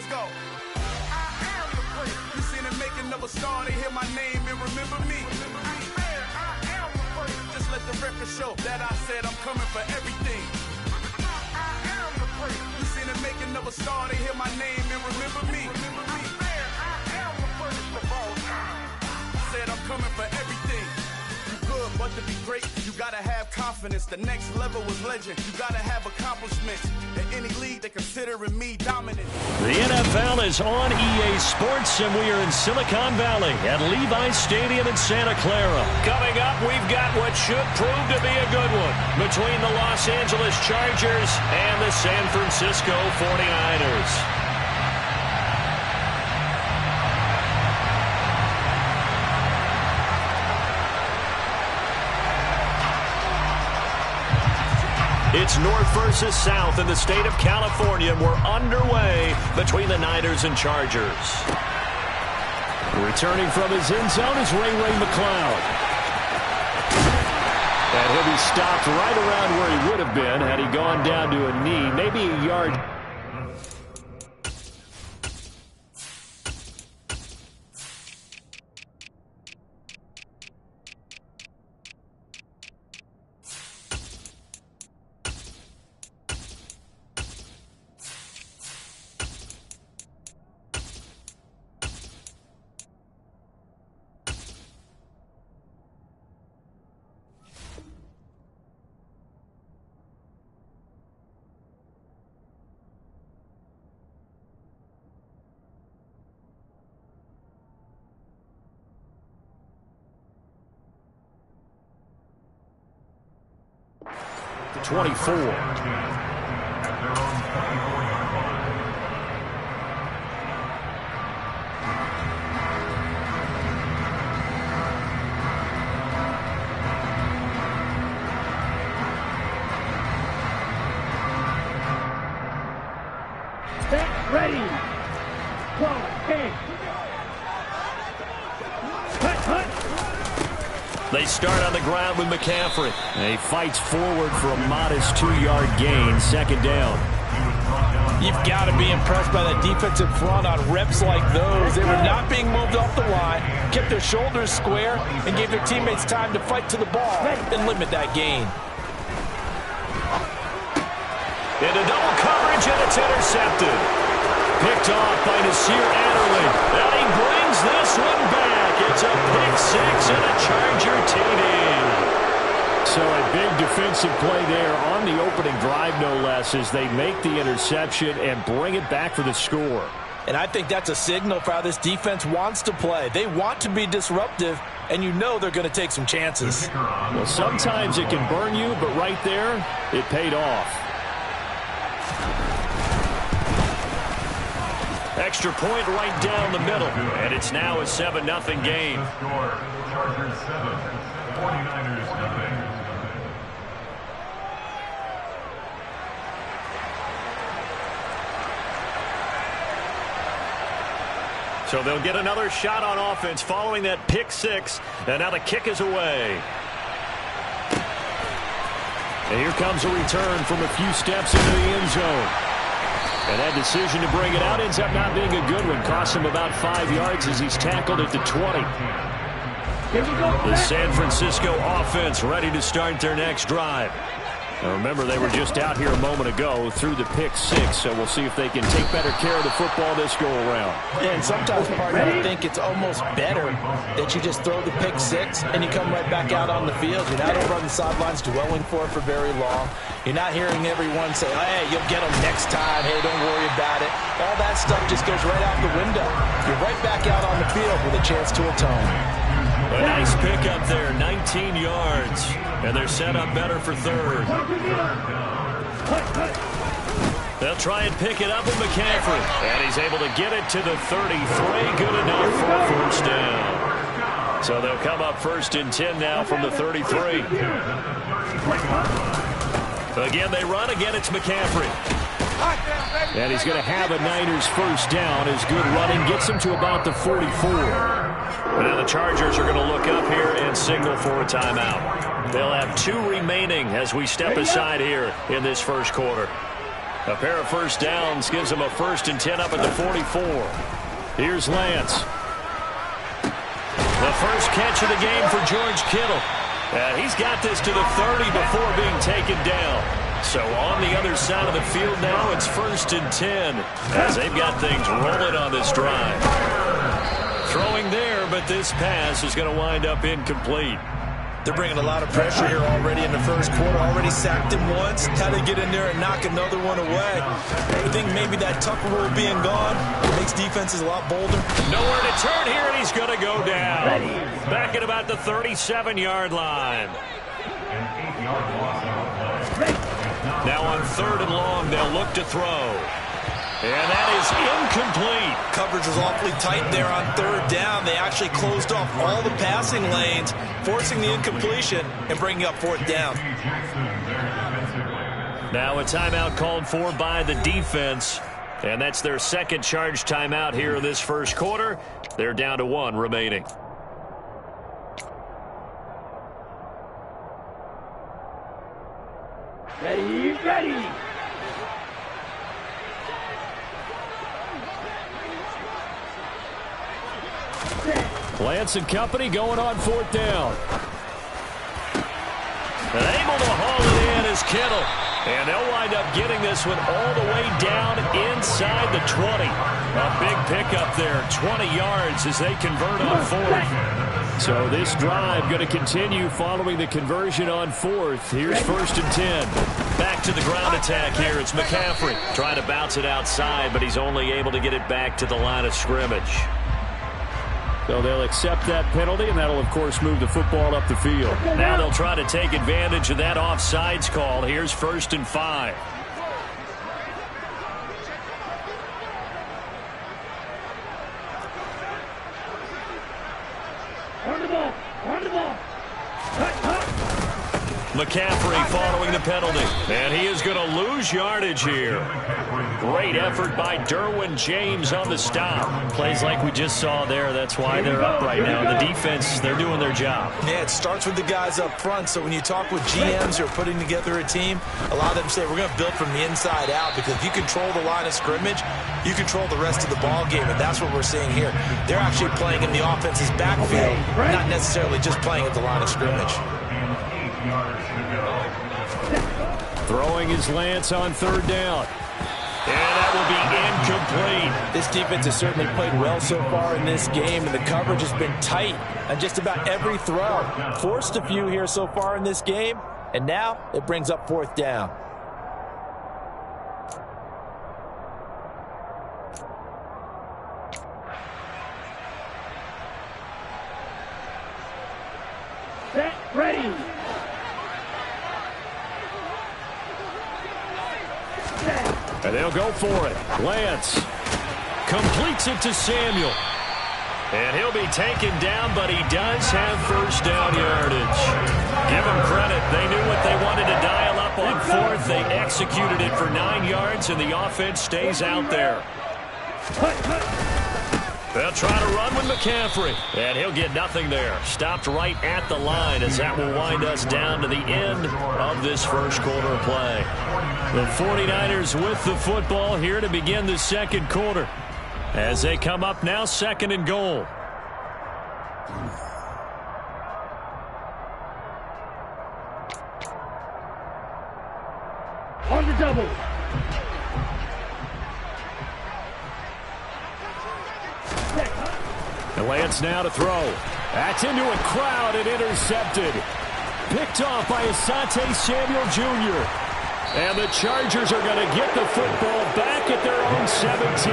Let's go. I am the great. You seen the making of a star, they hear my name and remember me. I am the great. Just let the record show that I said I'm coming for everything. I am the great. You seen the making of a star, they hear my name and remember me. I am the greatest of all time. Said I'm coming for everything. You good, but to be great, you gotta have confidence. The next level was legend. You gotta have accomplishments. In any league, they considering me dominant. The NFL is on EA Sports, and we are in Silicon Valley at Levi's Stadium in Santa Clara. Coming up, we've got what should prove to be a good one between the Los Angeles Chargers and the San Francisco 49ers. It's North versus South in the state of California, and we're underway between the Niners and Chargers. Returning from his end zone is Ray McCloud. And he'll be stopped right around where he would have been had he gone down to a knee, maybe a yard. The 24. Set, ready. Go, hey. They start on the ground with McCaffrey. And he fights forward for a modest 2-yard gain, second down. You've got to be impressed by that defensive front on reps like those. They were not being moved off the line, kept their shoulders square, and gave their teammates time to fight to the ball and limit that gain. Into double coverage, and it's intercepted. Picked off by Nasir Adderley. And he brings this one back. It's a pick six and a Charger TD. So a big defensive play there on the opening drive, no less, as they make the interception and bring it back for the score. And I think that's a signal for how this defense wants to play. They want to be disruptive, and you know they're going to take some chances. Well, sometimes it can burn you, but right there, it paid off. Extra point right down the middle, and it's now a 7-0 game. Chargers 7, 49ers nothing. So they'll get another shot on offense following that pick six, and now the kick is away. And here comes a return from a few steps into the end zone. And that decision to bring it out ends up not being a good one. Cost him about 5 yards as he's tackled at the 20. The San Francisco offense ready to start their next drive. Now remember, they were just out here a moment ago through the pick six, so we'll see if they can take better care of the football this go-around. And sometimes, partner, I think it's almost better that you just throw the pick six and you come right back out on the field. You're not over on the sidelines dwelling for it for very long. You're not hearing everyone say, hey, you'll get them next time. Hey, don't worry about it. All that stuff just goes right out the window. You're right back out on the field with a chance to atone. A nice pickup there, 19 yards. And they're set up better for third. They'll try and pick it up with McCaffrey. And he's able to get it to the 33. Good enough for a first down. So they'll come up first and 10 now from the 33. Again, they run. Again, it's McCaffrey. And he's going to have a Niners first down as good running gets him to about the 44. But now the Chargers are going to look up here and signal for a timeout. They'll have 2 remaining as we step aside here in this first quarter. A pair of first downs gives him a 1st and 10 up at the 44. Here's Lance. The first catch of the game for George Kittle. He's got this to the 30 before being taken down. So on the other side of the field now, it's 1st and 10 as they've got things rolling on this drive. Throwing there, but this pass is going to wind up incomplete. They're bringing a lot of pressure here already in the first quarter. Already sacked him once. Had to get in there and knock another one away. I think maybe that Tucker rule being gone makes defenses a lot bolder. Nowhere to turn here, and he's going to go down. Back at about the 37-yard line. An 8-yard loss on the play. Now on 3rd and long, they'll look to throw. And that is incomplete. Coverage was awfully tight there on 3rd down. They actually closed off all the passing lanes, forcing the incompletion and bringing up 4th down. Now a timeout called for by the defense. And that's their second charge timeout here in this first quarter. They're down to 1 remaining. Ready, ready. Lance and company going on 4th down. And able to haul it in is Kittle. And they'll wind up getting this one all the way down inside the 20. A big pickup there, 20 yards as they convert on 4th. So this drive going to continue following the conversion on 4th. Here's 1st and 10. Back to the ground attack here. It's McCaffrey trying to bounce it outside, but he's only able to get it back to the line of scrimmage. So they'll accept that penalty, and that'll, of course, move the football up the field. Now they'll try to take advantage of that offsides call. Here's 1st and 5. On the ball, on the ball. McCaffrey following the penalty. And he is going to lose yardage here. Great effort by Derwin James on the stop. Plays like we just saw there. That's why they're up right now. The defense, they're doing their job. Yeah, it starts with the guys up front. So when you talk with GMs who are putting together a team, a lot of them say we're going to build from the inside out, because if you control the line of scrimmage, you control the rest of the ball game, and that's what we're seeing here. They're actually playing in the offense's backfield, not necessarily just playing at the line of scrimmage. Throwing his Lance on 3rd down. And that will be incomplete. This defense has certainly played well so far in this game, and the coverage has been tight on just about every throw. Forced a few here so far in this game, and now it brings up 4th down. Set, ready. And they'll go for it. Lance completes it to Samuel. And he'll be taken down, but he does have 1st down yardage. Give him credit. They knew what they wanted to dial up on 4th. They executed it for 9 yards, and the offense stays out there. They'll try to run with McCaffrey, and he'll get nothing there. Stopped right at the line, as that will wind us down to the end of this first quarter of play. The 49ers with the football here to begin the second quarter, as they come up now 2nd and goal. On the double. And Lance now to throw. That's into a crowd and intercepted. Picked off by Asante Samuel Jr. And the Chargers are going to get the football back at their own 17.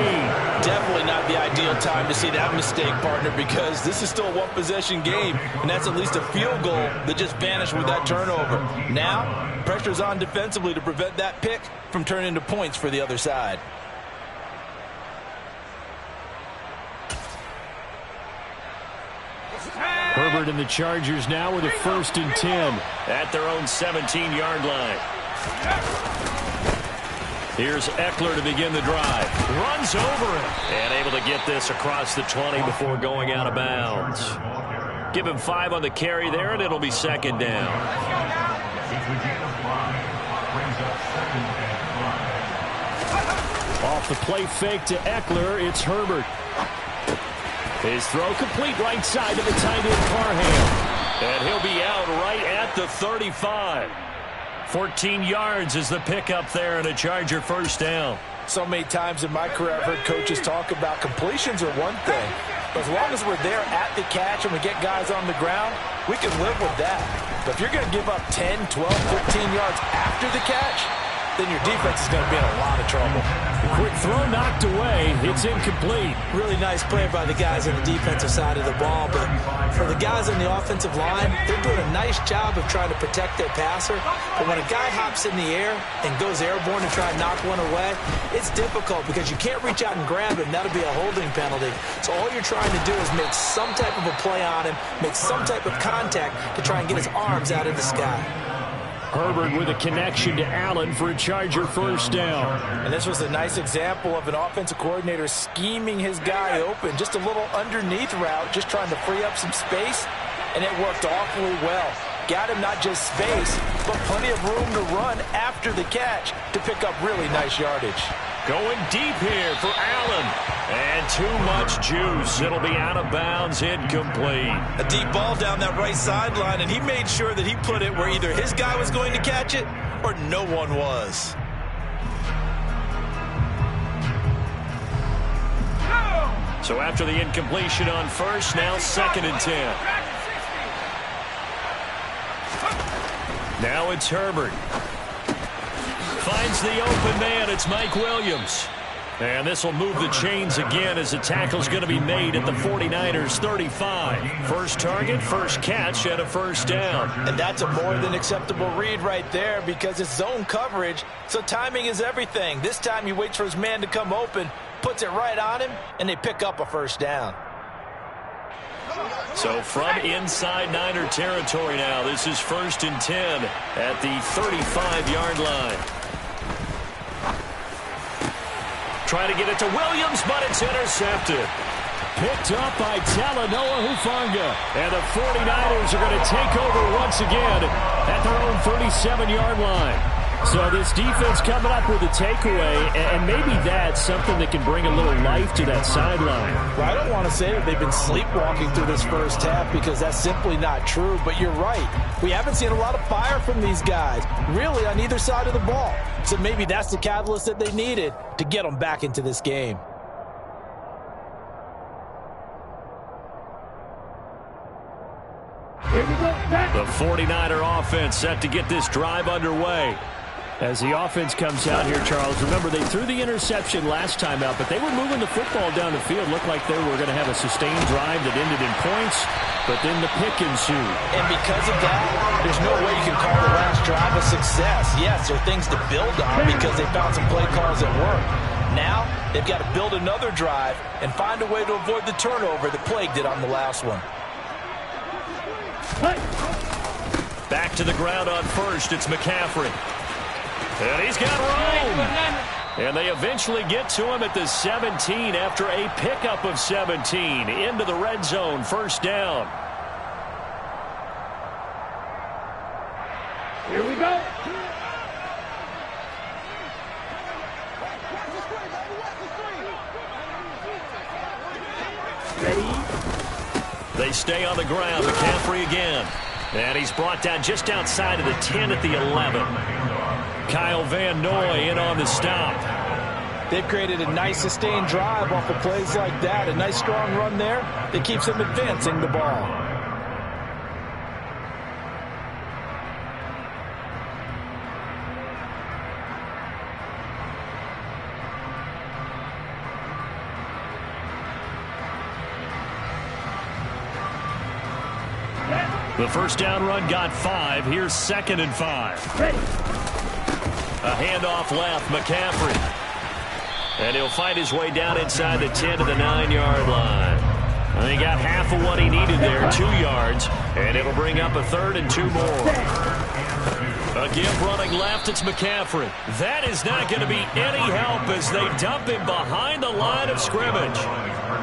Definitely not the ideal time to see that mistake, partner, because this is still a one-possession game, and that's at least a field goal that just vanished with that turnover. Now, pressure's on defensively to prevent that pick from turning into points for the other side. Herbert and the Chargers now with a 1st and 10 at their own 17-yard line. Here's Eckler to begin the drive. Runs over him. And able to get this across the 20 before going out of bounds. Give him 5 on the carry there, and it'll be 2nd down. Off the play fake to Eckler, it's Herbert. His throw complete right side to the tight end Parham. And he'll be out right at the 35. 14 yards is the pickup there and a Charger first down. So many times in my career I've heard coaches talk about completions are one thing. But as long as we're there at the catch and we get guys on the ground, we can live with that. But if you're going to give up 10, 12, 15 yards after the catch, then your defense is going to be in a lot of trouble. The quick throw knocked away. It's incomplete. Really nice play by the guys on the defensive side of the ball. But for the guys on the offensive line, they're doing a nice job of trying to protect their passer. But when a guy hops in the air and goes airborne to try and knock one away, it's difficult because you can't reach out and grab him. That'll be a holding penalty. So all you're trying to do is make some type of a play on him, make some type of contact to try and get his arms out of the sky. Herbert with a connection to Allen for a Charger first down. And this was a nice example of an offensive coordinator scheming his guy open. Just a little underneath route, just trying to free up some space, and it worked awfully well. Got him not just space, but plenty of room to run after the catch to pick up really nice yardage. Going deep here for Allen. And too much juice. It'll be out of bounds, incomplete. A deep ball down that right sideline, and he made sure that he put it where either his guy was going to catch it or no one was. So after the incompletion on first, now 2nd and 10. Now it's Herbert. Finds the open man. It's Mike Williams. And this will move the chains again as the tackle's going to be made at the 49ers 35. First target, first catch, and a first down. And that's a more than acceptable read right there because it's zone coverage, so timing is everything. This time he waits for his man to come open, puts it right on him, and they pick up a first down. So from inside Niner territory now, this is 1st and 10 at the 35-yard line. Trying to get it to Williams, but it's intercepted. Picked up by Talanoa Hufanga. And the 49ers are going to take over once again at their own 37-yard line. So this defense coming up with a takeaway, and maybe that's something that can bring a little life to that sideline. Well, I don't want to say that they've been sleepwalking through this first half because that's simply not true, but you're right. We haven't seen a lot of fire from these guys, really on either side of the ball. So maybe that's the catalyst that they needed to get them back into this game. Here we go, back. The 49er offense set to get this drive underway. As the offense comes out here, Charles, remember they threw the interception last time out, but they were moving the football down the field. Looked like they were going to have a sustained drive that ended in points, but then the pick ensued. And because of that, there's no way you can call the last drive a success. Yes, there are things to build on because they found some play calls that work. Now, they've got to build another drive and find a way to avoid the turnover that plagued it on the last one. Back to the ground on first, it's McCaffrey. And he's got room. And they eventually get to him at the 17 after a pickup of 17 into the red zone, first down. Here we go. Ready? They stay on the ground. McCaffrey again. And he's brought down just outside of the 10 at the 11. Kyle Van Noy in on the stop. They've created a nice sustained drive off of plays like that. A nice strong run there that keeps them advancing the ball. The first down run got 5. Here's 2nd and 5. Ready. A handoff left, McCaffrey. And he'll find his way down inside the 10 to the 9-yard line. And he got half of what he needed there, 2 yards. And it'll bring up a 3rd and 2 more. Again, running left, it's McCaffrey. That is not going to be any help as they dump him behind the line of scrimmage.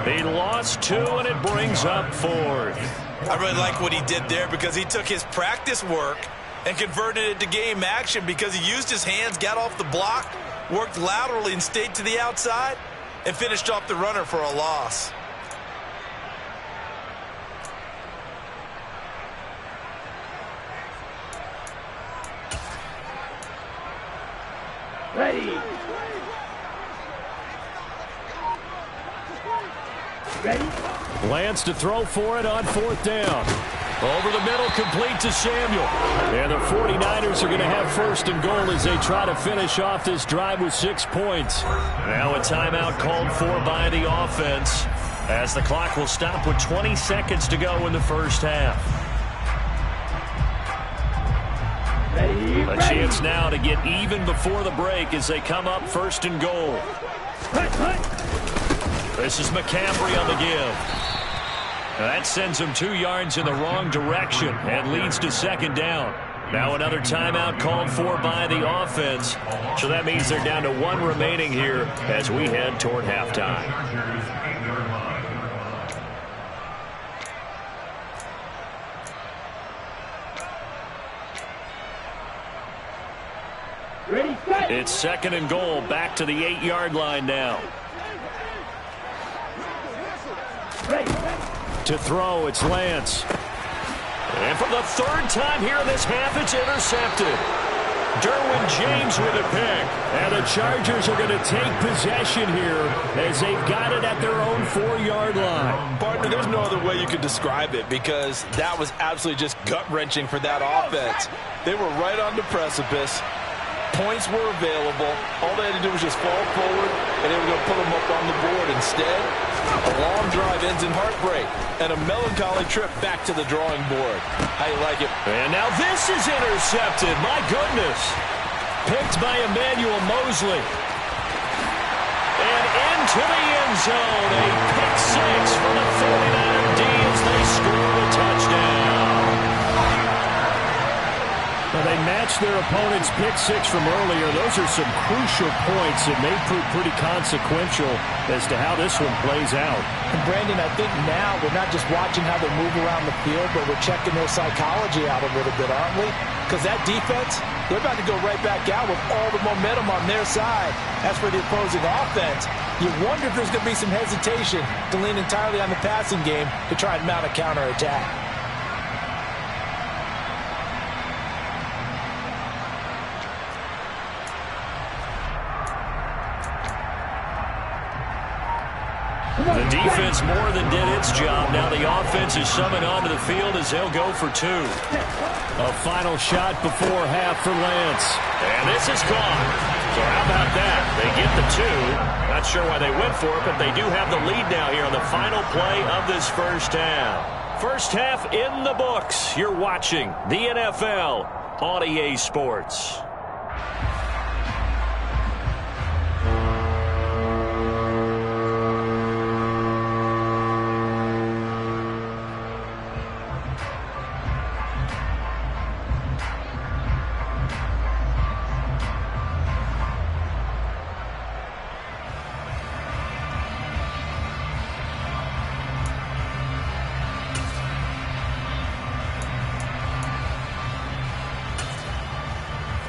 He lost 2, and it brings up 4th. I really like what he did there because he took his practice work and converted it to game action because he used his hands, got off the block, worked laterally and stayed to the outside, and finished off the runner for a loss. Ready. Ready. Lance to throw for it on 4th down. Over the middle, complete to Samuel. And the 49ers are going to have 1st and goal as they try to finish off this drive with 6 points. Now a timeout called for by the offense as the clock will stop with 20 seconds to go in the first half. Ready. A chance now to get even before the break as they come up 1st and goal. This is McCaffrey on the give. That sends him 2 yards in the wrong direction and leads to 2nd down. Now another timeout called for by the offense. So that means they're down to 1 remaining here as we head toward halftime. Ready, set. It's 2nd and goal, back to the 8-yard line now. Ready. To throw, it's Lance. And for the 3rd time here in this half, it's intercepted. Derwin James with a pick. And the Chargers are going to take possession here as they've got it at their own 4-yard line. Partner, there's no other way you could describe it because that was absolutely just gut-wrenching for that offense. They were right on the precipice. Points were available. All they had to do was just fall forward, and they were going to put them up on the board. Instead, a long drive ends in heartbreak and a melancholy trip back to the drawing board. How you like it? And now this is intercepted. My goodness. Picked by Emmanuel Mosley. And into the end zone. A pick 6 for the 49er D as they score the touchdown. Now they matched their opponent's pick 6 from earlier. Those are some crucial points that may prove pretty consequential as to how this one plays out. And Brandon, I think now we're not just watching how they move around the field, but we're checking their psychology out a little bit, aren't we? Because that defense, they're about to go right back out with all the momentum on their side. As for the opposing offense, you wonder if there's going to be some hesitation to lean entirely on the passing game to try and mount a counterattack. The defense more than did its job. Now the offense is summoned onto the field as they'll go for 2. A final shot before half for Lance. And this is gone. So how about that? They get the 2. Not sure why they went for it, but they do have the lead now here on the final play of this first half. First half in the books. You're watching the NFL on EA Sports.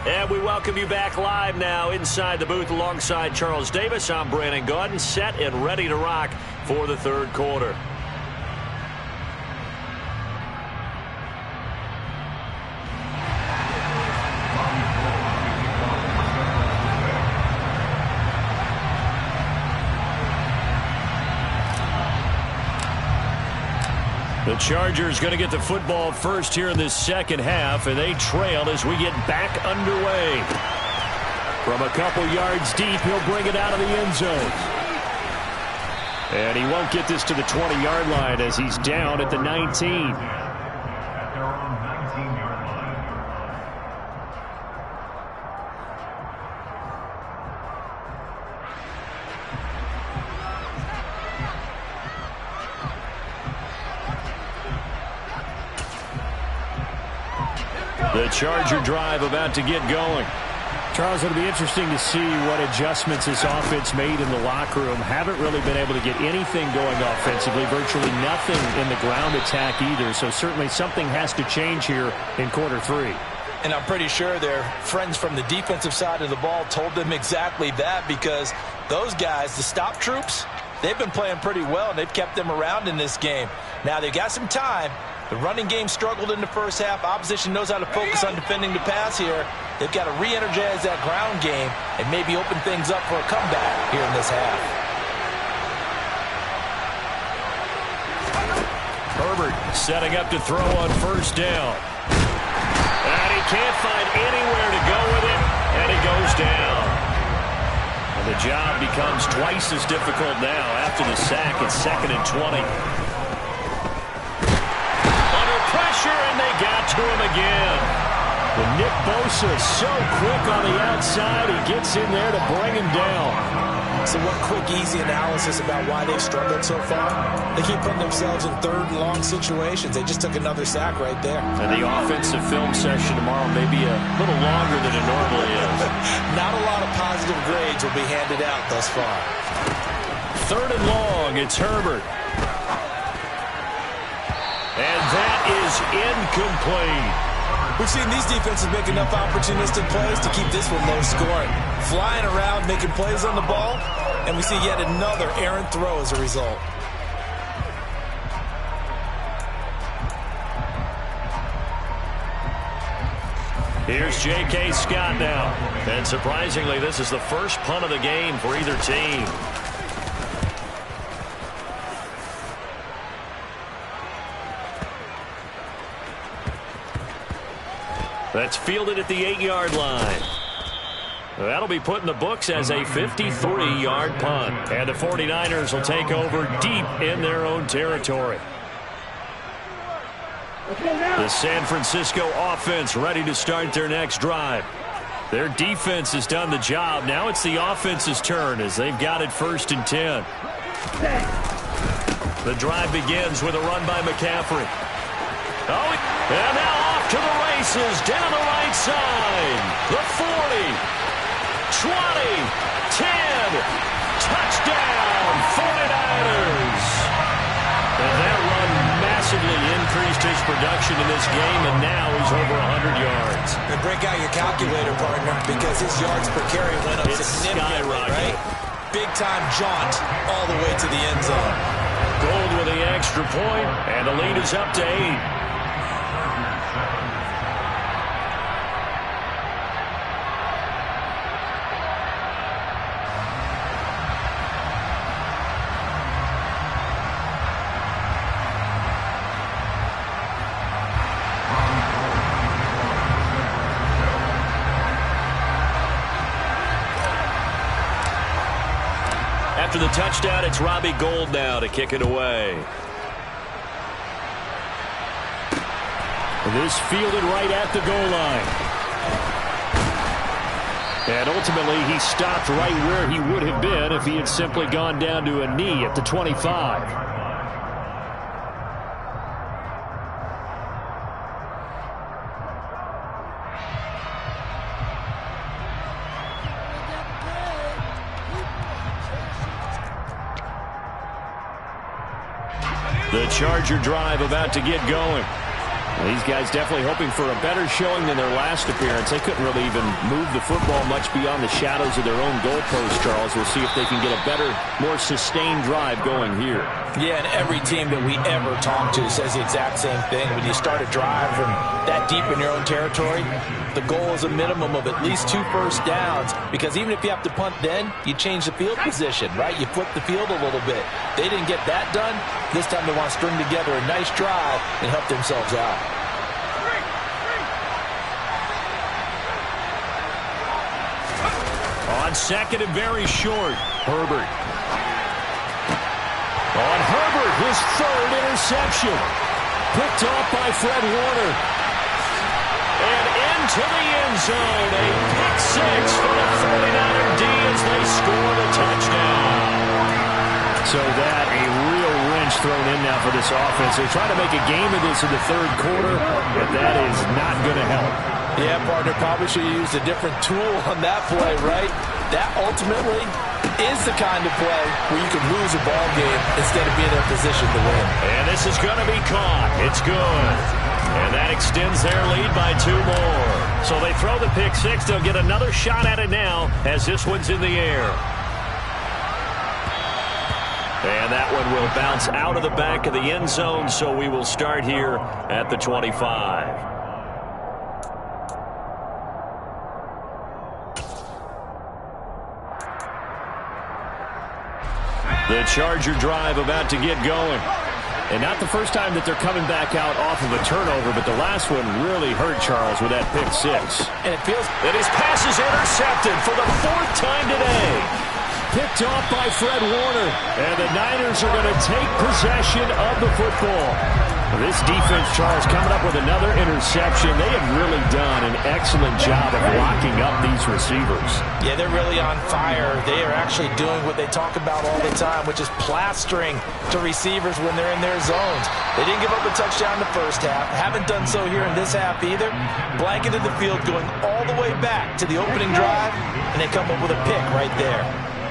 And we welcome you back live now inside the booth alongside Charles Davis. I'm Brandon Gaudin, set and ready to rock for the 3rd quarter. The Chargers going to get the football first here in this second half, and they trail as we get back underway. From a couple yards deep, he'll bring it out of the end zone. And he won't get this to the 20-yard line as he's down at the 19. The Charger drive about to get going. Charles, it'll be interesting to see what adjustments this offense made in the locker room. Haven't really been able to get anything going offensively, virtually nothing in the ground attack either, so certainly something has to change here in quarter 3. And I'm pretty sure their friends from the defensive side of the ball told them exactly that, because those guys, the stop troops, they've been playing pretty well, and they've kept them around in this game. Now, they've got some time. The running game struggled in the first half. Opposition knows how to focus on defending the pass here. They've got to re-energize that ground game and maybe open things up for a comeback here in this half. Herbert setting up to throw on first down. And he can't find anywhere to go with it, and he goes down. And the job becomes twice as difficult now after the sack. It's 2nd and 20. Under pressure, and they got to him again. And Nick Bosa so quick on the outside. He gets in there to bring him down. So what quick, easy analysis about why they've struggled so far? They keep putting themselves in 3rd and long situations. They just took another sack right there. And the offensive film session tomorrow may be a little longer than it normally is. Not a lot of positive grades will be handed out thus far. 3rd and long, it's Herbert. And that is incomplete. We've seen these defenses make enough opportunistic plays to keep this one low scoring. Flying around, making plays on the ball, and we see yet another errant throw as a result. Here's J.K. Scott now. And surprisingly, this is the first punt of the game for either team. That's fielded at the 8-yard line. That'll be put in the books as a 53-yard punt. And the 49ers will take over deep in their own territory. The San Francisco offense ready to start their next drive. Their defense has done the job. Now it's the offense's turn as they've got it 1st and 10. The drive begins with a run by McCaffrey. Oh, and now off to the races down the right side. The 40, 20, 10, touchdown, 49ers. And that run massively increased his production in this game, and now he's over 100 yards. And break out your calculator, partner, because his yards per carry went up significantly, right? Big-time jaunt all the way to the end zone. Gold with the extra point, and the lead is up to 8. After the touchdown, it's Robbie Gould now to kick it away. This fielded right at the goal line. And ultimately, he stopped right where he would have been if he had simply gone down to a knee at the 25. The Charger drive about to get going. These guys definitely hoping for a better showing than their last appearance. They couldn't really even move the football much beyond the shadows of their own goalpost, Charles. We'll see if they can get a better, more sustained drive going here. Yeah, and every team that we ever talk to says the exact same thing. When you start a drive from that deep in your own territory, the goal is a minimum of at least 2 first downs, because even if you have to punt then, you change the field position, right? You flip the field a little bit. They didn't get that done. This time they want to string together a nice drive and help themselves out. On second and very short, Herbert. On Herbert, his 3rd interception. Picked off by Fred Warner. And into the end zone. A pick 6 for the 49er D as they score the touchdown. So that a real wrench thrown in now for this offense. They're trying to make a game of this in the 3rd quarter, but that is not going to help. Yeah, partner, probably should have used a different tool on that play, right? That ultimately is the kind of play where you can lose a ball game instead of being in a position to win. And this is going to be caught. It's good. And that extends extends their lead by 2 more. So they throw the pick six. They'll get another shot at it now as this one's in the air. And that one will bounce out of the back of the end zone, so we will start here at the 25. The Charger drive about to get going. And not the first time that they're coming back out off of a turnover, but the last one really hurt Charles with that pick six. And it feels that his pass is intercepted for the 4th time today. Picked off by Fred Warner. And the Niners are going to take possession of the football. This defense, Charles, coming up with another interception. They have really done an excellent job of locking up these receivers. Yeah, they're really on fire. They are actually doing what they talk about all the time, which is plastering to receivers when they're in their zones. They didn't give up a touchdown in the first half. Haven't done so here in this half either. Blanketed the field going all the way back to the opening drive, and they come up with a pick right there.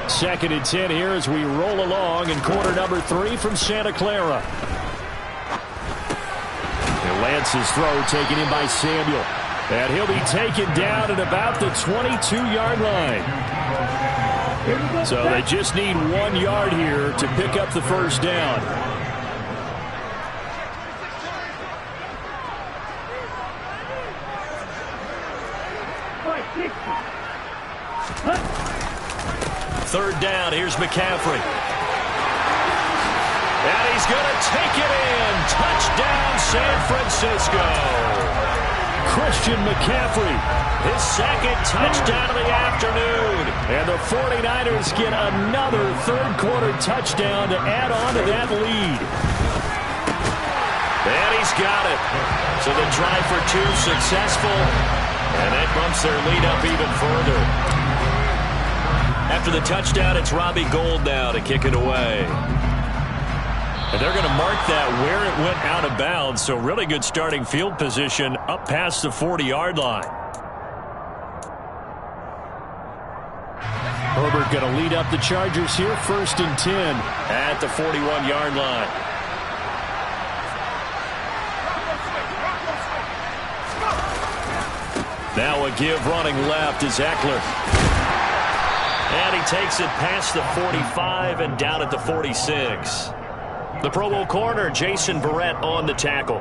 2nd and 10 here as we roll along in quarter number 3 from Santa Clara. Lance's throw taken in by Samuel. And he'll be taken down at about the 22-yard line. So they just need 1 yard here to pick up the first down. Third down, here's McCaffrey. And he's going to take it in. Touchdown, San Francisco. Christian McCaffrey, his 2nd touchdown of the afternoon. And the 49ers get another third-quarter touchdown to add on to that lead. And he's got it. So the try for 2 successful. And that bumps their lead up even further. After the touchdown, it's Robbie Gould now to kick it away. And they're going to mark that where it went out of bounds, so really good starting field position up past the 40-yard line. Herbert going to lead up the Chargers here, 1st and 10 at the 41-yard line. Now a give running left is Eckler. And he takes it past the 45 and down at the 46. The Pro Bowl corner, Jason Verrett, on the tackle.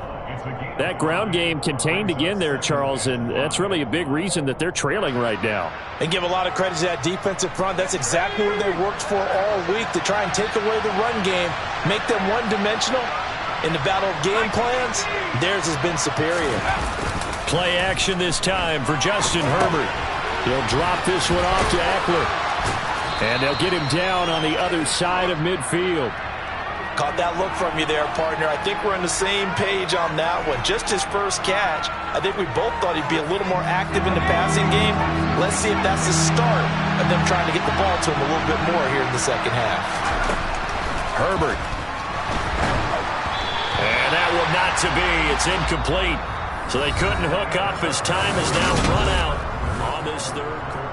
That ground game contained again there, Charles, and that's really a big reason that they're trailing right now. They give a lot of credit to that defensive front. That's exactly what they worked for all week, to try and take away the run game, make them one-dimensional. In the battle of game plans, theirs has been superior. Play action this time for Justin Herbert. He'll drop this one off to Eckler. And they'll get him down on the other side of midfield. Caught that look from you there, partner. I think we're on the same page on that one. Just his first catch. I think we both thought he'd be a little more active in the passing game. Let's see if that's the start of them trying to get the ball to him a little bit more here in the second half. Herbert. And that one not to be. It's incomplete. So they couldn't hook up as time has now run out on this third quarter.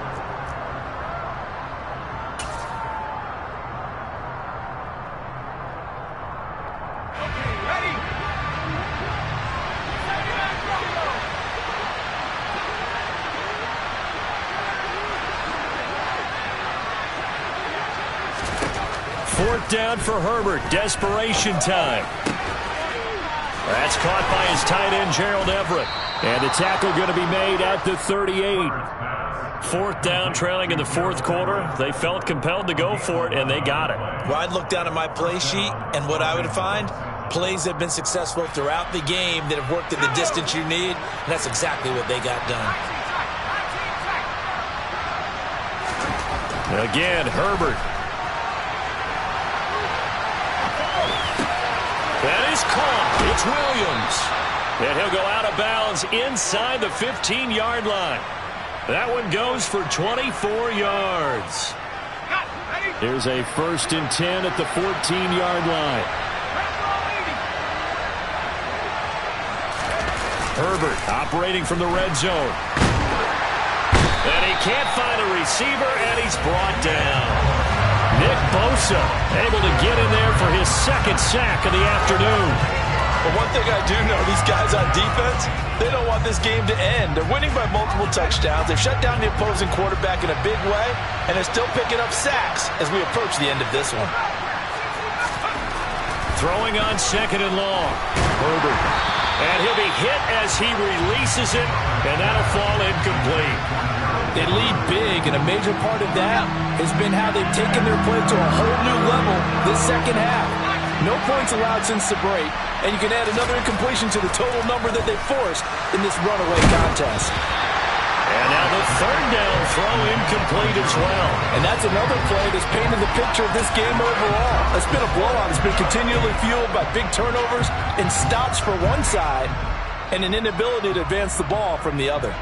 Fourth down for Herbert. Desperation time. That's caught by his tight end, Gerald Everett. And the tackle going to be made at the 38. Fourth down, trailing in the 4th quarter. They felt compelled to go for it, and they got it. Well, I'd look down at my play sheet, and what I would find, plays have been successful throughout the game that have worked at the distance you need, and that's exactly what they got done. Again, Herbert. That is caught. It's Williams. And he'll go out of bounds inside the 15-yard line. That one goes for 24 yards. Here's a 1st and 10 at the 14-yard line. Herbert operating from the red zone. And he can't find a receiver, and he's brought down. Nick Bosa able to get in there for his 2nd sack of the afternoon. But one thing I do know, these guys on defense, they don't want this game to end. They're winning by multiple touchdowns. They've shut down the opposing quarterback in a big way, and they're still picking up sacks as we approach the end of this one. Throwing on 2nd and long. Herbert. And he'll be hit as he releases it, and that'll fall incomplete. They lead big, and a major part of that has been how they've taken their play to a whole new level this second half. No points allowed since the break, and you can add another incompletion to the total number that they forced in this runaway contest. And now the 3rd down throw incomplete as well. And that's another play that's painted the picture of this game overall. It's been a blowout. It's been continually fueled by big turnovers and stops for one side and an inability to advance the ball from the other.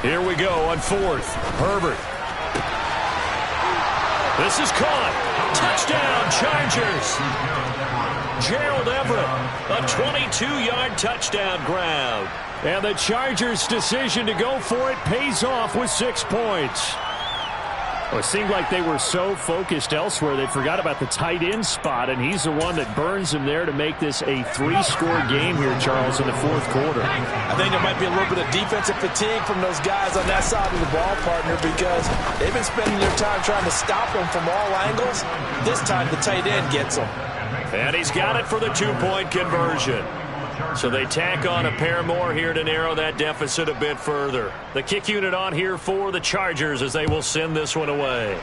Here we go on 4th. Herbert. This is caught. Touchdown, Chargers. Gerald Everett, a 22-yard touchdown grab. And the Chargers' decision to go for it pays off with 6 points. Well, it seemed like they were so focused elsewhere they forgot about the tight end spot, and he's the one that burns them there to make this a 3-score game here, Charles, in the 4th quarter. I think there might be a little bit of defensive fatigue from those guys on that side of the ball, partner, because they've been spending their time trying to stop them from all angles. This time the tight end gets them. And he's got it for the 2-point conversion. So they tack on a pair more here to narrow that deficit a bit further. The kick unit on here for the Chargers as they will send this one away.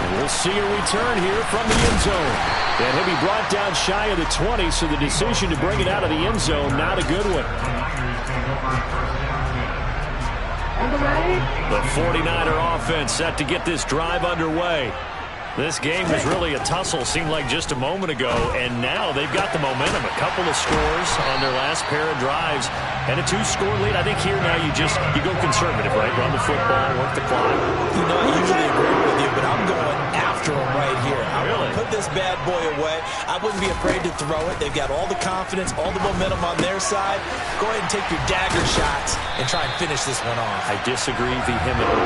And we'll see a return here from the end zone. And he'll be brought down shy of the 20, so the decision to bring it out of the end zone, not a good one. The 49er offense set to get this drive underway. This game was really a tussle, seemed like just a moment ago, and now they've got the momentum. A couple of scores on their last pair of drives, and a 2-score lead. I think here now you go conservative, right? Run the football, work the clock. You know, I usually agree with you, but I'm going after them right here. I want to put this bad boy away. I wouldn't be afraid to throw it. They've got all the confidence, all the momentum on their side. Go ahead and take your dagger shots and try and finish this one off. I disagree vehemently.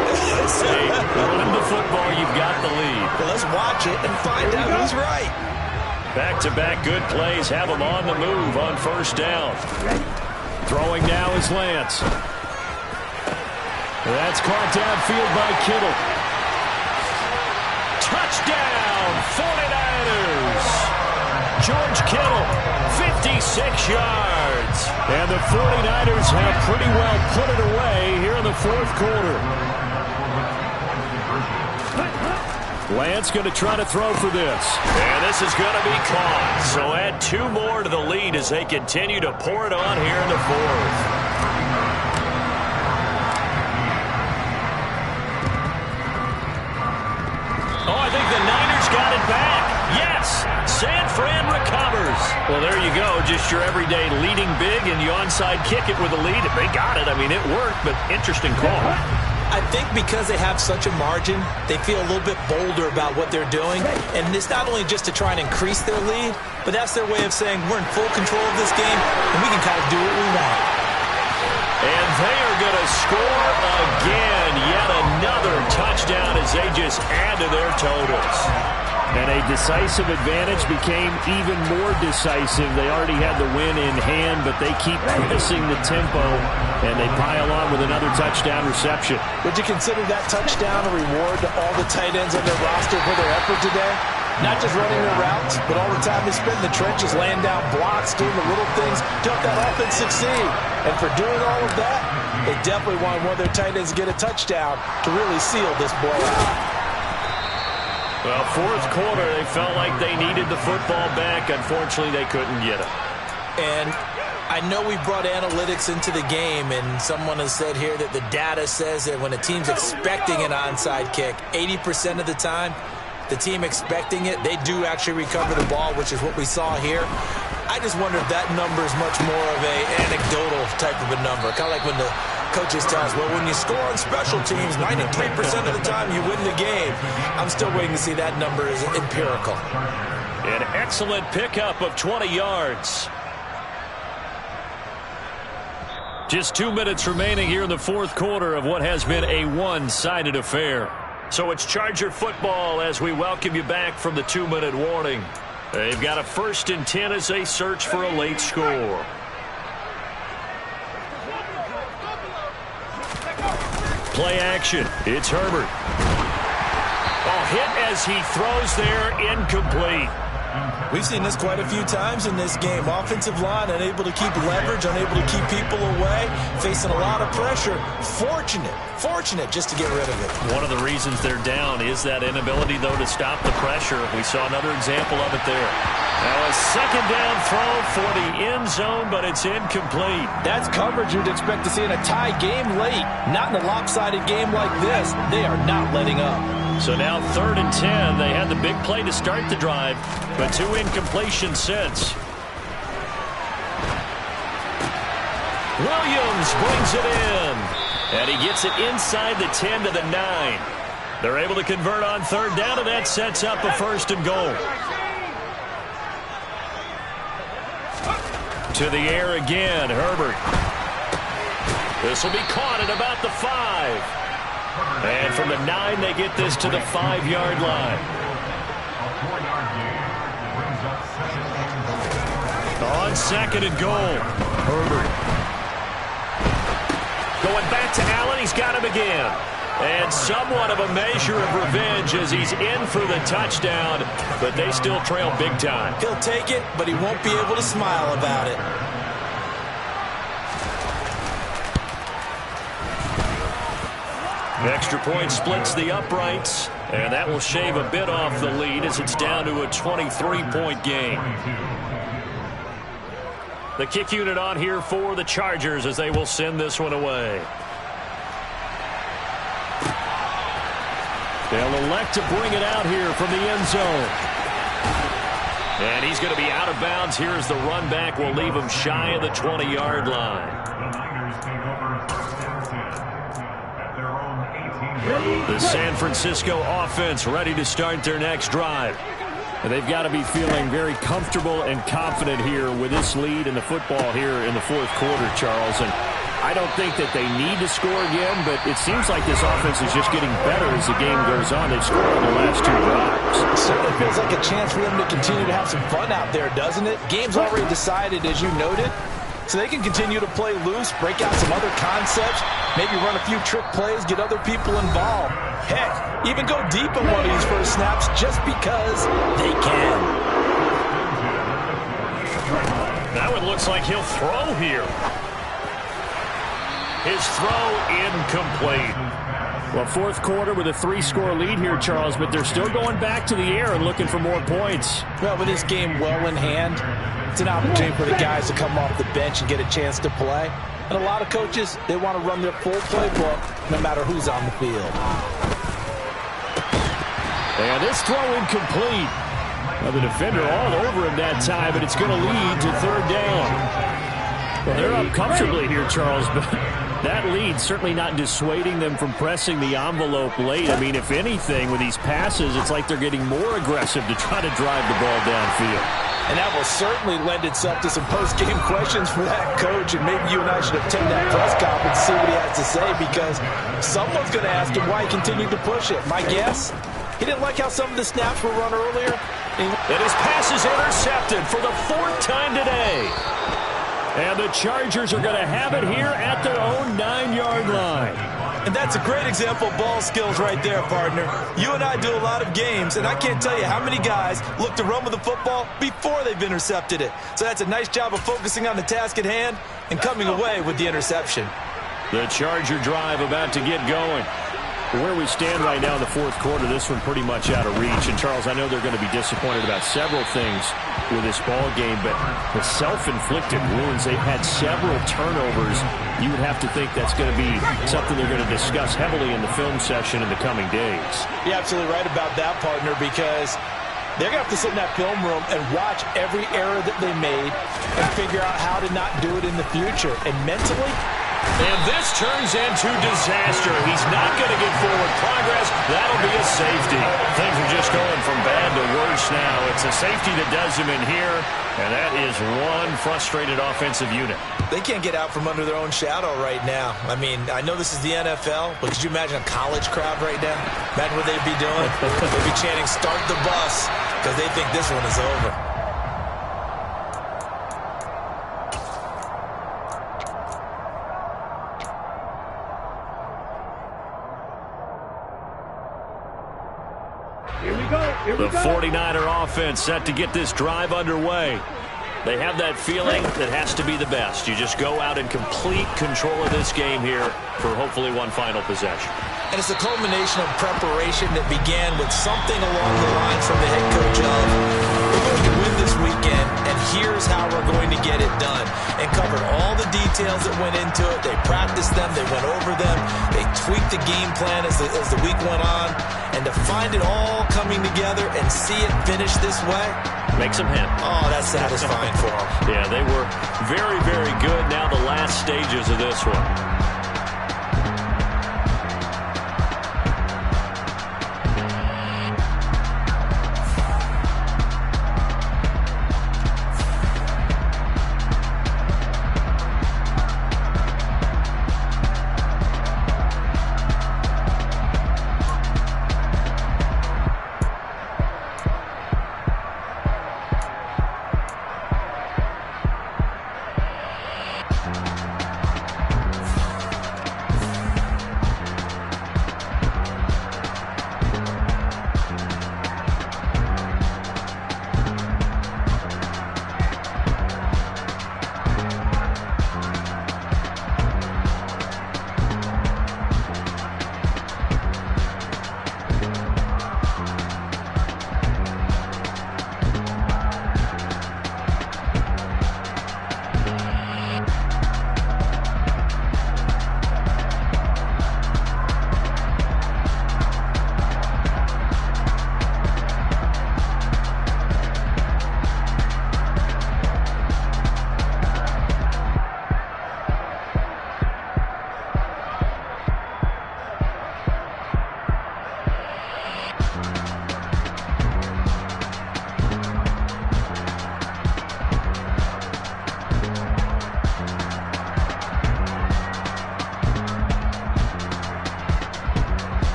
Say, run the football, you've got the lead. Well, let's watch it and find out who's right. Back-to-back good plays have them on the move on 1st down. Throwing now is Lance. That's caught downfield by Kittle. Touchdown, 49ers. George Kittle, 56 yards. And the 49ers have pretty well put it away here in the 4th quarter. Lance going to try to throw for this. And this is going to be caught. So add 2 more to the lead as they continue to pour it on here in the 4th. Oh, I think the Niners got it back. Yes, San Fran recovers. Well, there you go. Just your everyday leading big, and you onside kick it with a lead. They got it. I mean, it worked, but interesting call. I think because they have such a margin, they feel a little bit bolder about what they're doing. And it's not only just to try and increase their lead, but that's their way of saying we're in full control of this game, and we can kind of do what we want. And they are going to score again. Yet another touchdown as they just add to their totals. And a decisive advantage became even more decisive. They already had the win in hand, but they keep pressing the tempo, and they pile on with another touchdown reception. Would you consider that touchdown a reward to all the tight ends on their roster for their effort today? Not just running their routes, but all the time they spend in the trenches, laying down blocks, doing the little things to help that offense succeed. And for doing all of that, they definitely want one of their tight ends to get a touchdown to really seal this blowout. Well, 4th quarter, they felt like they needed the football back. Unfortunately, they couldn't get it. And I know we brought analytics into the game, and someone has said here that the data says that when a team's expecting an onside kick, 80% of the time, the team expecting it, they do actually recover the ball, which is what we saw here. I just wonder if that number is much more of a anecdotal type of a number, kind of like when the coaches tell us, well, when you score on special teams, 93% of the time you win the game. I'm still waiting to see that number is empirical. An excellent pickup of 20 yards. Just 2 minutes remaining here in the fourth quarter of what has been a one-sided affair. So it's Charger football as we welcome you back from the 2-minute warning. They've got a 1st and 10 as they search for a late score. Play action. It's Herbert. Oh, hit as he throws there, incomplete. We've seen this quite a few times in this game. Offensive line unable to keep leverage, unable to keep people away, facing a lot of pressure. Fortunate just to get rid of it. One of the reasons they're down is that inability, though, to stop the pressure. We saw another example of it there. Now a 2nd down throw for the end zone, but it's incomplete. That's coverage you'd expect to see in a tie game late. Not in a lopsided game like this. They are not letting up. So now 3rd and 10. They had the big play to start the drive, but 2 incompletions since. Williams brings it in, and he gets it inside the 10 to the 9. They're able to convert on 3rd down, and that sets up a 1st and goal. To the air again, Herbert. This will be caught at about the 5. And from the 9, they get this to the 5-yard line. On 2nd and goal, Herbert. Going back to Allen, he's got him again. And somewhat of a measure of revenge as he's in for the touchdown, but they still trail big time. He'll take it, but he won't be able to smile about it. Extra point splits the uprights, and that will shave a bit off the lead as it's down to a 23-point game. The kick unit on here for the Chargers as they will send this one away. They'll elect to bring it out here from the end zone. And he's going to be out of bounds here as the run back will leave him shy of the 20-yard line. The San Francisco offense ready to start their next drive. And they've got to be feeling very comfortable and confident here with this lead in the football here in the fourth quarter, Charles. And I don't think that they need to score again, but it seems like this offense is just getting better as the game goes on. They've scored on the last 2 drives. It certainly feels like a chance for them to continue to have some fun out there, doesn't it? Game's already decided, as you noted. So they can continue to play loose, break out some other concepts, maybe run a few trick plays, get other people involved. Heck, even go deep in one of these first snaps just because they can. That one looks like he'll throw here. His throw incomplete. Well, fourth quarter with a 3-score lead here, Charles, but they're still going back to the air and looking for more points. Well, with this game well in hand, it's an opportunity for the guys to come off the bench and get a chance to play. And a lot of coaches, they want to run their full playbook no matter who's on the field. And this throw incomplete. Well, the defender all over him that time, but it's going to lead to 3rd down. Well, they're up comfortably here, Charles, but that lead certainly not dissuading them from pressing the envelope late. I mean, if anything, with these passes, it's like they're getting more aggressive to try to drive the ball downfield. And that will certainly lend itself to some post-game questions for that coach, and maybe you and I should attend that press conference and see what he has to say, because someone's going to ask him why he continued to push it. My guess, he didn't like how some of the snaps were run earlier. And his pass is intercepted for the 4th time today. And the Chargers are going to have it here at their own 9-yard line. And that's a great example of ball skills right there, partner. You and I do a lot of games, and I can't tell you how many guys look to run with the football before they've intercepted it. So that's a nice job of focusing on the task at hand and coming away with the interception. The Charger drive about to get going. Where we stand right now in the fourth quarter, this one pretty much out of reach. And, Charles, I know they're going to be disappointed about several things with this ball game, but the self-inflicted wounds, they've had several turnovers. You would have to think that's going to be something they're going to discuss heavily in the film session in the coming days. You're absolutely right about that, partner, because they're going to have to sit in that film room and watch every error that they made and figure out how to not do it in the future. And mentally, And this turns into disaster. He's not going to get forward progress. That'll be a safety. Things are just going from bad to worse now. It's a safety that does him in here, and that is one frustrated offensive unit. They can't get out from under their own shadow right now. I mean, I know this is the NFL, but could you imagine a college crowd right now? Imagine what they'd be doing. They'd be chanting, "Start the bus," because they think this one is over. The 49er offense set to get this drive underway. They have that feeling that has to be the best. You just go out in complete control of this game here for hopefully one final possession. And it's a culmination of preparation that began with something along the lines from the head coach of, we're going to win this weekend, and here's how we're going to get it done. And covered all the details that went into it. They practiced them. They went over them. They tweaked the game plan as the week went on. And to find it all coming together and see it finish this way, makes them happy. Oh, that's satisfying for them. Yeah, they were very, very good. Now the last stages of this one.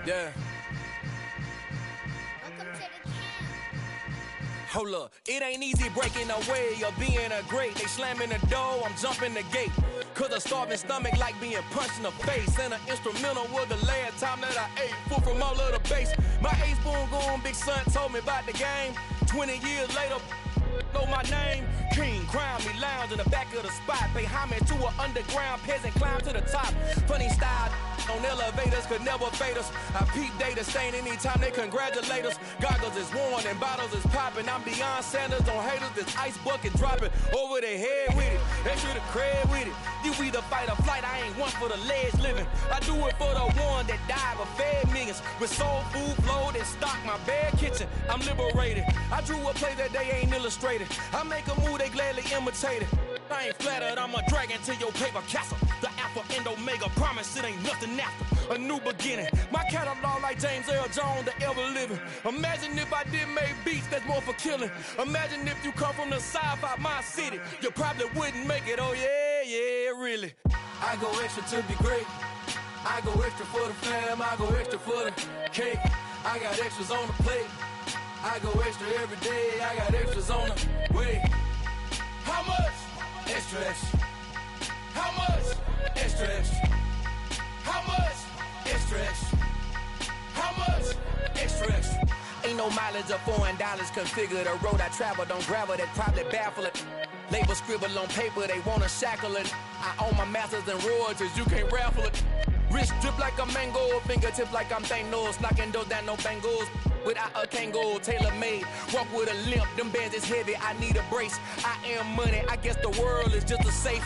Yeah. Hold up, it ain't easy breaking away or being a great. They slamming the door, I'm jumping the gate. Cause a starving stomach like being punched in the face. And an instrumental was the last time that I ate. Food from all of the base. My ace boom goon, big son told me about the game. 20 years later, know my name. King, crown me, lounge in the back of the spot. Pay homage to an underground peasant, climb to the top. Funny style on elevators could never fade us. I peep data stain anytime they congratulate us. Goggles is worn and bottles is popping. I'm Deion Sanders on haters, this ice bucket dropping over their head with it. They should have cred with it. You either fight or flight, I ain't one for the ledge living. I do it for the one that died but fed millions. With soul food flowed and stock my bare kitchen. I'm liberated. I drew a play that they ain't illustrated. I make a move, they gladly imitate it. I ain't flattered, I'm a dragon to your paper castle. The Alpha and Omega, promise it ain't nothing after. A new beginning. My catalog like James Earl Jones, the ever living. Imagine if I did make beats that's more for killing. Imagine if you come from the sci-fi my city. You probably wouldn't make it, oh yeah, really. I go extra to be great. I go extra for the fam, I go extra for the cake. I got extras on the plate. I go extra every day, I got extras on the way. How much? Extra, extra. How much? Extra, extra. How much? Extra, extra. How much? Extra, extra. Ain't no mileage or $4 configure the road I travel. Don't gravel, that probably baffle it. Label scribble on paper, they wanna shackle it. I own my masters and royalties, you can't raffle it. Wrist drip like a mango, fingertips like I'm Thanos. Knocking those down, no bangles. Without a Kango, tailor-made. Walk with a limp, them bands is heavy, I need a brace. I am money, I guess the world is just a safe.